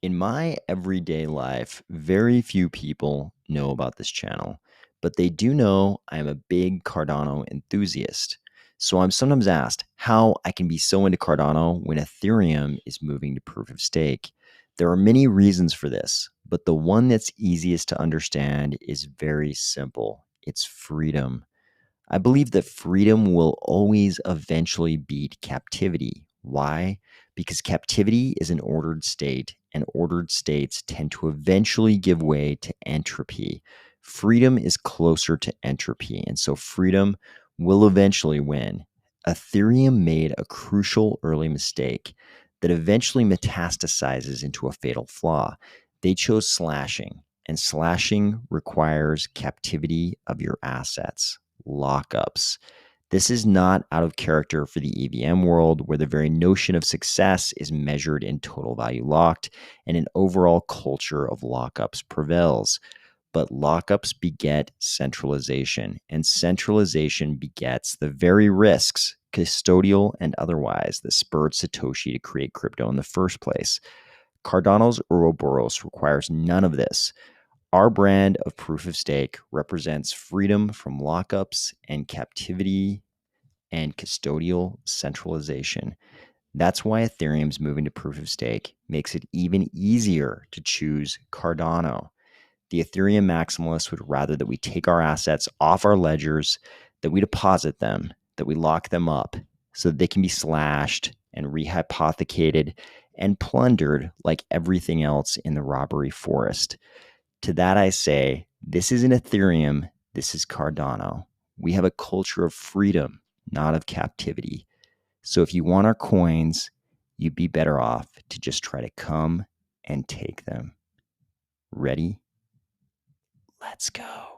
In my everyday life, very few people know about this channel, but they do know I'm a big Cardano enthusiast. So I'm sometimes asked how I can be so into Cardano when Ethereum is moving to proof of stake. There are many reasons for this, but the one that's easiest to understand is very simple. It's freedom. I believe that freedom will always eventually beat captivity. Why? Because captivity is an ordered state, and ordered states tend to eventually give way to entropy. Freedom is closer to entropy, and so freedom will eventually win. Ethereum made a crucial early mistake that eventually metastasizes into a fatal flaw. They chose slashing, and slashing requires captivity of your assets. Lockups. This is not out of character for the EVM world, where the very notion of success is measured in total value locked, and an overall culture of lockups prevails. But lockups beget centralization, and centralization begets the very risks, custodial and otherwise, that spurred Satoshi to create crypto in the first place. Cardano's Ouroboros requires none of this. Our brand of proof of stake represents freedom from lockups and captivity and custodial centralization. That's why Ethereum's moving to proof of stake makes it even easier to choose Cardano. The Ethereum maximalists would rather that we take our assets off our ledgers, that we deposit them, that we lock them up so that they can be slashed and rehypothecated and plundered like everything else in the robbery forest. To that I say, this isn't Ethereum, this is Cardano. We have a culture of freedom, not of captivity. So if you want our coins, you'd be better off to just try to come and take them. Ready? Let's go.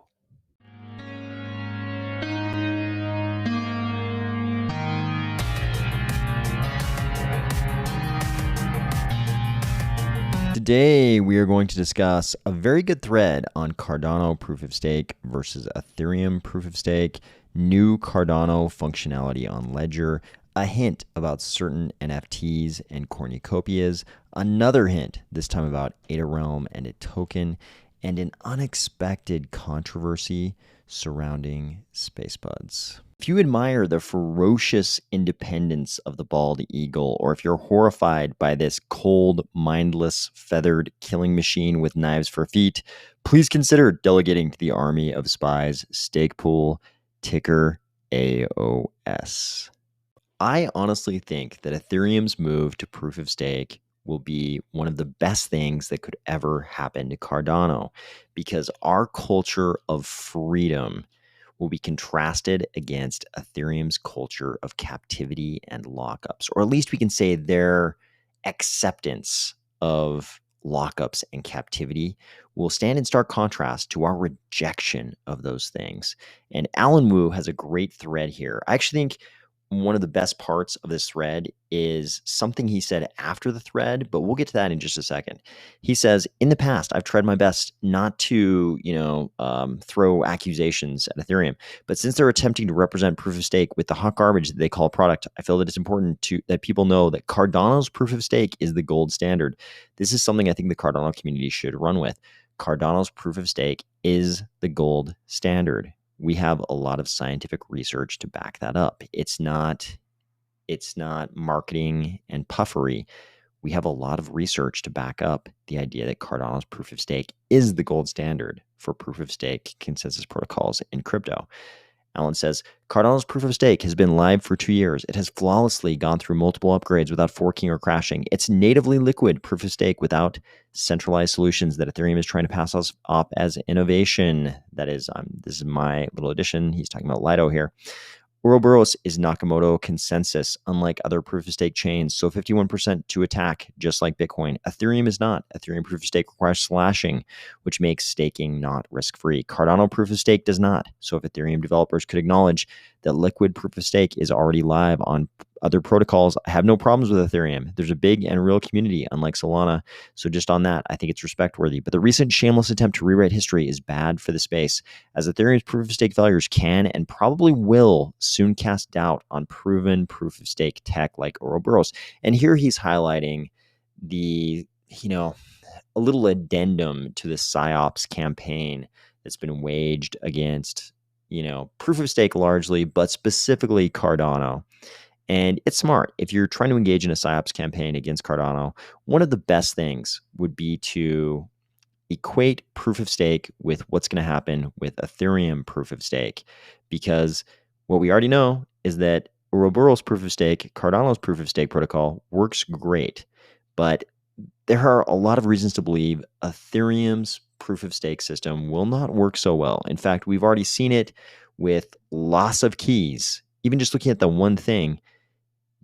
Today, we are going to discuss a very good thread on Cardano proof of stake versus Ethereum proof of stake, new Cardano functionality on Ledger, a hint about certain NFTs and Cornucopias, another hint, this time about Ada Realm and a token, and an unexpected controversy surrounding Spacebudz. If you admire the ferocious independence of the bald eagle, or if you're horrified by this cold, mindless, feathered killing machine with knives for feet, please consider delegating to the army of spies stake pool, ticker AOS. I honestly think that Ethereum's move to proof of stake will be one of the best things that could ever happen to Cardano, because our culture of freedom will be contrasted against Ethereum's culture of captivity and lockups, or at least we can say their acceptance of lockups and captivity will stand in stark contrast to our rejection of those things. And Alan Wu has a great thread here. I actually think one of the best parts of this thread is something he said after the thread, but we'll get to that in just a second. He says, in the past, I've tried my best not to, throw accusations at Ethereum, but since they're attempting to represent proof of stake with the hot garbage that they call a product, I feel that it's important that people know that Cardano's proof of stake is the gold standard. This is something I think the Cardano community should run with. Cardano's proof of stake is the gold standard. We have a lot of scientific research to back that up. It's not marketing and puffery. We have a lot of research to back up the idea that Cardano's proof of stake is the gold standard for proof of stake consensus protocols in crypto. Alan says, Cardano's proof of stake has been live for 2 years. It has flawlessly gone through multiple upgrades without forking or crashing. It's natively liquid proof of stake without centralized solutions that Ethereum is trying to pass us off as innovation. That is, this is my little addition. He's talking about Lido here. Ouroboros is Nakamoto consensus, unlike other proof-of-stake chains, so 51% to attack, just like Bitcoin. Ethereum is not. Ethereum proof-of-stake requires slashing, which makes staking not risk-free. Cardano proof-of-stake does not. So if Ethereum developers could acknowledge that liquid proof-of-stake is already live on other protocols, I have no problems with Ethereum. There's a big and real community, unlike Solana. So just on that, I think it's respect-worthy. But the recent shameless attempt to rewrite history is bad for the space, as Ethereum's proof-of-stake failures can and probably will soon cast doubt on proven proof-of-stake tech like Ouroboros. And here he's highlighting the, a little addendum to the PSYOPs campaign that's been waged against, proof of stake largely, but specifically Cardano. And it's smart. If you're trying to engage in a PSYOPs campaign against Cardano, one of the best things would be to equate proof of stake with what's going to happen with Ethereum proof of stake. Because what we already know is that Ouroboros proof of stake, Cardano's proof of stake protocol works great. But there are a lot of reasons to believe Ethereum's proof of stake system will not work so well. In fact, we've already seen it with loss of keys. Even just looking at the one thing,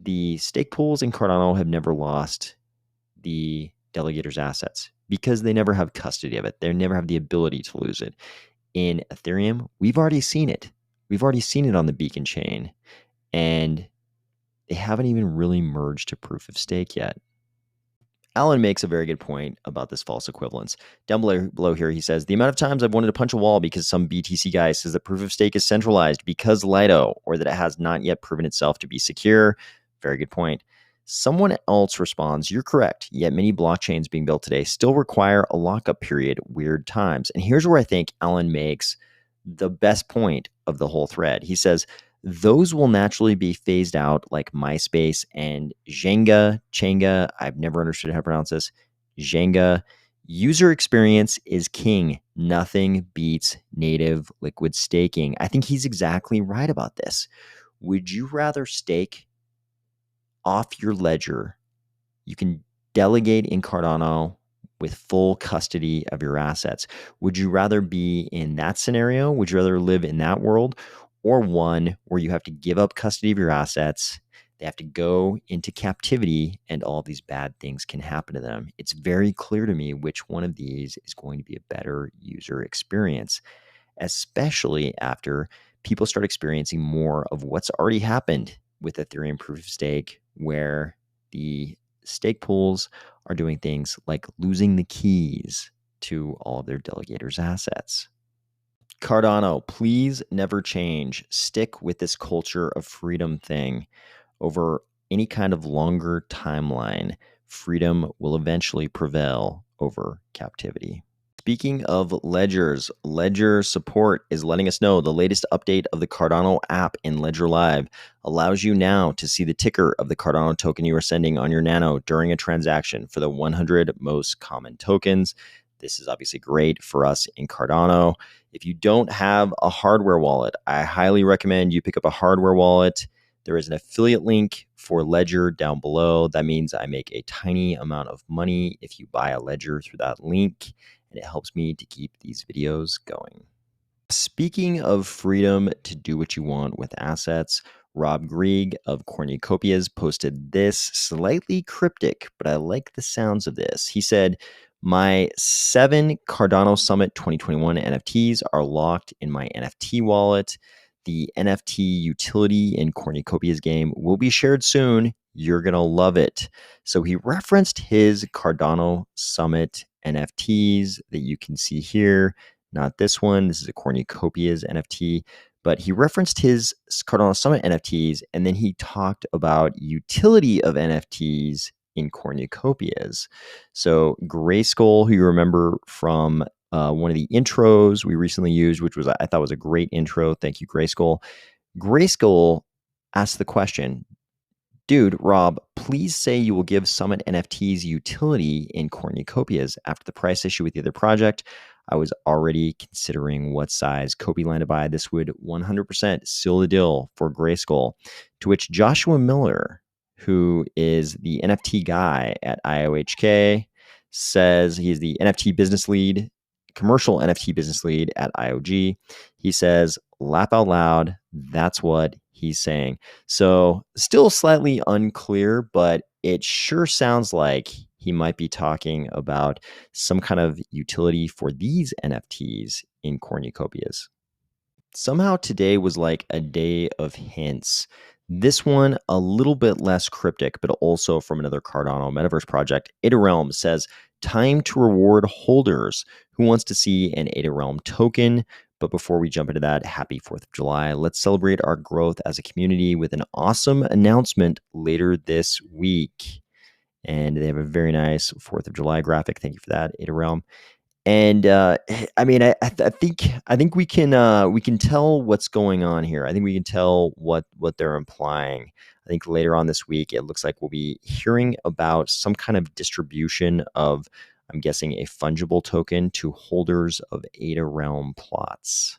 the stake pools in Cardano have never lost the delegator's assets because they never have custody of it. They never have the ability to lose it. In Ethereum, we've already seen it. We've already seen it on the beacon chain, and they haven't even really merged to proof of stake yet. Alan makes a very good point about this false equivalence. Down below here, he says, the amount of times I've wanted to punch a wall because some BTC guy says that proof of stake is centralized because Lido, or that it has not yet proven itself to be secure. Very good point. Someone else responds, you're correct, yet many blockchains being built today still require a lockup period, weird times. And here's where I think Alan makes the best point of the whole thread. He says, those will naturally be phased out like MySpace and Jenga. I've never understood how to pronounce this. Jenga. User experience is king. Nothing beats native liquid staking. I think he's exactly right about this. Would you rather stake off your ledger? You can delegate in Cardano with full custody of your assets. Would you rather be in that scenario? Would you rather live in that world? Or one where you have to give up custody of your assets, they have to go into captivity, and all these bad things can happen to them? It's very clear to me which one of these is going to be a better user experience, especially after people start experiencing more of what's already happened with Ethereum proof of stake, where the stake pools are doing things like losing the keys to all of their delegators' assets. Cardano, please never change. Stick with this culture of freedom thing over any kind of longer timeline. Freedom will eventually prevail over captivity. Speaking of ledgers, Ledger support is letting us know the latest update of the Cardano app in Ledger Live allows you now to see the ticker of the Cardano token you are sending on your Nano during a transaction for the 100 most common tokens. This is obviously great for us in Cardano. If you don't have a hardware wallet, I highly recommend you pick up a hardware wallet. There is an affiliate link for Ledger down below. That means I make a tiny amount of money if you buy a Ledger through that link, and it helps me to keep these videos going. Speaking of freedom to do what you want with assets, Rob Grieg of Cornucopias posted this, slightly cryptic, but I like the sounds of this. He said, my 7 Cardano Summit 2021 NFTs are locked in my NFT wallet. The NFT utility in Cornucopias game will be shared soon. You're going to love it. So he referenced his Cardano Summit NFTs that you can see here. Not this one. This is a Cornucopias NFT. But he referenced his Cardano Summit NFTs, and then he talked about utility of NFTs in Cornucopias. So Grayskull, who you remember from one of the intros we recently used, which was, I thought was a great intro. Thank you, Grayskull. Grayskull asked the question, dude, Rob, please say you will give Summit NFTs utility in Cornucopias after the price issue with the other project. I was already considering what size Copy line to buy. This would 100% seal the deal for Grayskull. To which Joshua Miller, who is the NFT guy at IOHK, says he's the NFT business lead, commercial NFT business lead at IOG. He says, laugh out loud. That's what he's saying. So still slightly unclear, but it sure sounds like he might be talking about some kind of utility for these NFTs in Cornucopias. Somehow today was like a day of hints. This one a little bit less cryptic, but also from another Cardano metaverse project. Ethereum says, time to reward holders. Who wants to see an Ethereum token? But before we jump into that, happy 4th of July. Let's celebrate our growth as a community with an awesome announcement later this week. And they have a very nice 4th of July graphic. Thank you for that, Ada Realm. And I mean, I think we can tell what's going on here. I think we can tell what they're implying. I think later on this week, it looks like we'll be hearing about some kind of distribution of, I'm guessing, a fungible token to holders of Ada Realm plots.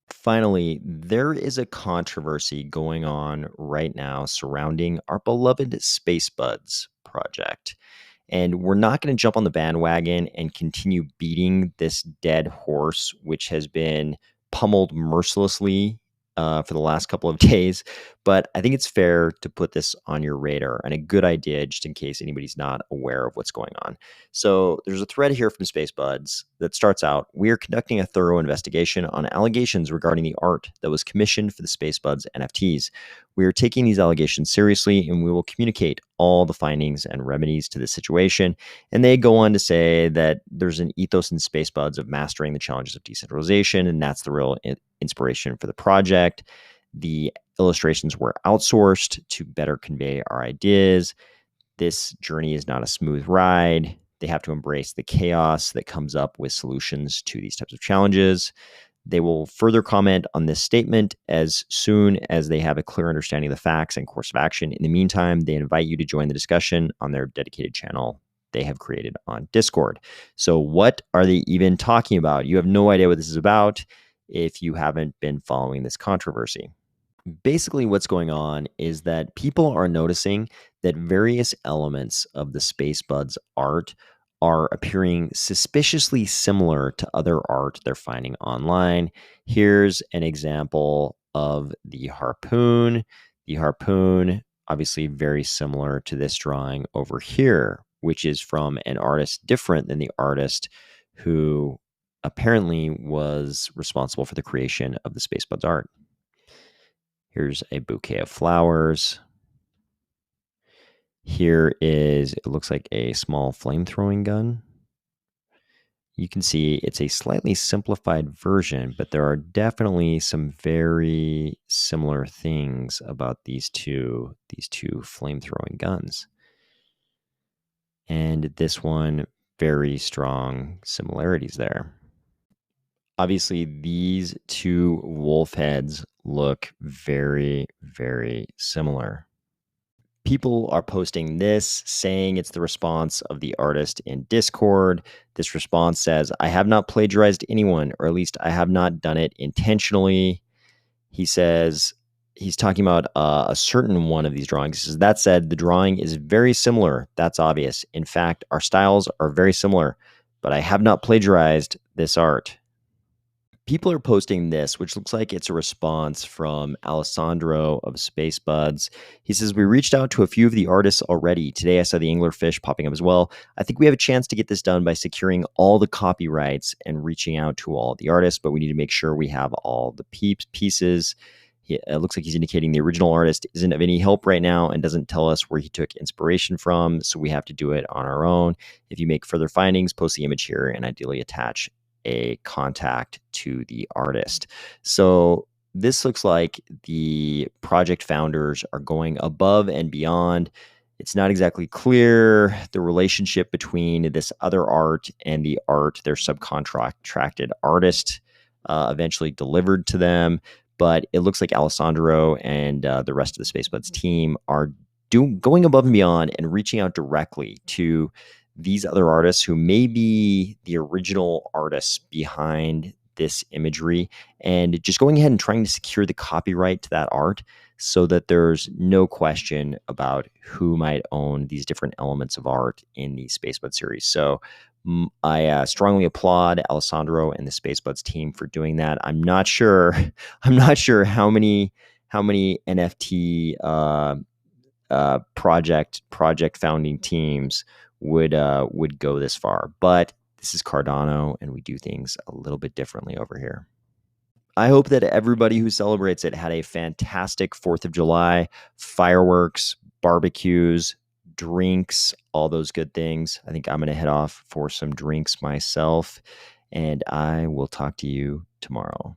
Finally, there is a controversy going on right now surrounding our beloved Spacebudz project. And we're not going to jump on the bandwagon and continue beating this dead horse, which has been pummeled mercilessly for the last couple of days. But I think it's fair to put this on your radar, and a good idea just in case anybody's not aware of what's going on. So there's a thread here from Spacebudz that starts out: "We are conducting a thorough investigation on allegations regarding the art that was commissioned for the Spacebudz NFTs. We are taking these allegations seriously, and we will communicate all the findings and remedies to the situation." And they go on to say that there's an ethos in Spacebudz of mastering the challenges of decentralization, and that's the real inspiration for the project. The illustrations were outsourced to better convey our ideas. This journey is not a smooth ride. They have to embrace the chaos that comes up with solutions to these types of challenges. They will further comment on this statement as soon as they have a clear understanding of the facts and course of action. In the meantime, they invite you to join the discussion on their dedicated channel they have created on Discord. So what are they even talking about? You have no idea what this is about if you haven't been following this controversy. Basically, what's going on is that people are noticing that various elements of the Spacebudz art are appearing suspiciously similar to other art they're finding online. Here's an example of the harpoon. The harpoon, obviously very similar to this drawing over here, which is from an artist different than the artist who apparently was responsible for the creation of the Spacebudz art. Here's a bouquet of flowers. Here is, it looks like a small flame-throwing gun. You can see it's a slightly simplified version, but there are definitely some very similar things about these two flame-throwing guns. And this one, very strong similarities there. Obviously, these two wolf heads look very, very similar. People are posting this, saying it's the response of the artist in Discord. This response says, "I have not plagiarized anyone, or at least I have not done it intentionally." He says he's talking about a certain one of these drawings. He says, "That said, the drawing is very similar. That's obvious. In fact, our styles are very similar, but I have not plagiarized this art." People are posting this, which looks like it's a response from Alessandro of Spacebudz. He says, "We reached out to a few of the artists already. Today I saw the anglerfish popping up as well. I think we have a chance to get this done by securing all the copyrights and reaching out to all the artists, but we need to make sure we have all the pieces." It looks like he's indicating the original artist isn't of any help right now and doesn't tell us where he took inspiration from, so we have to do it on our own. If you make further findings, post the image here and ideally attach a contact to the artist. So this looks like the project founders are going above and beyond. It's not exactly clear the relationship between this other art and the art their subcontracted artist eventually delivered to them. But it looks like Alessandro and the rest of the Spacebudz team are going above and beyond and reaching out directly to these other artists who may be the original artists behind this imagery, and just going ahead and trying to secure the copyright to that art so that there's no question about who might own these different elements of art in the Spacebudz series. So I strongly applaud Alessandro and the Spacebudz team for doing that. I'm not sure how many NFT project founding teams would go this far, but this is Cardano, and we do things a little bit differently over here. I hope that everybody who celebrates it had a fantastic 4th of July, fireworks, barbecues, drinks, all those good things. I think I'm going to head off for some drinks myself, and I will talk to you tomorrow.